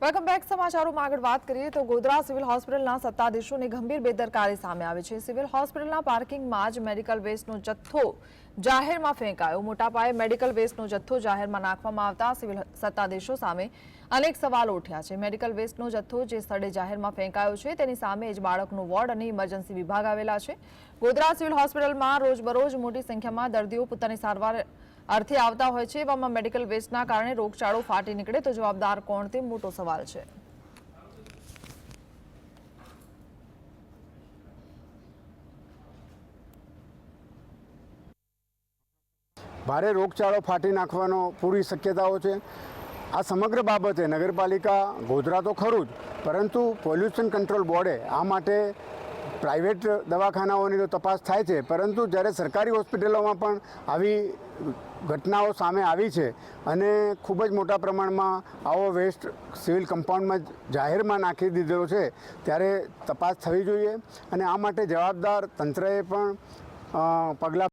Welcome back. સમાચારોમાં આગળ વાત કરીએ તો ગોધરા સિવિલ હોસ્પિટલના સત્તાધીશોની ગંભીર બેદરકારી સામે આવી છે। સિવિલ હોસ્પિટલના પાર્કિંગમાં જ મેડિકલ વેસ્ટનો જથ્થો જાહેરમાં ફેંકાયો। મોટા પાયે મેડિકલ વેસ્ટનો જથ્થો જાહેરમાં નાખવામાં આવતા સિવિલ સત્તાધીશો સામે અનેક સવાલો ઉઠ્યા છે। મેડિકલ વેસ્ટનો જથ્થો જે સ્થળે જાહેરમાં ફેંકાયો છે તેની સામે જ બાળકનું વોર્ડ અને ઇમરજન્સી વિભાગ આવેલા છે। ગોધરા સિવિલ હોસ્પિટલમાં રોજબરોજ મોટી સંખ્યામાં દર્દીઓ પોતાની સારવાર અર્થે આવતા હોય છે। એવામાં મેડિકલ વેસ્ટના કારણે રોગચાળો ફાટી નીકળે તો જવાબદાર કોણ તે મોટો સવાલ છે। ભારે રોગચાળો ફાટી નાખવાનો પૂરી શક્યતાઓ છે। આ સમગ્ર બાબતે નગરપાલિકા ગોધરા તો ખરું જ, પરંતુ પોલ્યુશન કંટ્રોલ બોર્ડે આ માટે પ્રાઇવેટ દવાખાનાઓની તો તપાસ થાય છે, પરંતુ જ્યારે સરકારી હોસ્પિટલોમાં પણ આવી ઘટનાઓ સામે આવી છે અને ખૂબ જ મોટા પ્રમાણમાં આવો વેસ્ટ સિવિલ કમ્પાઉન્ડમાં જાહેરમાં નાખી દીધેલો છે, ત્યારે તપાસ થવી જોઈએ અને આ માટે જવાબદાર તંત્રએ પણ પગલાં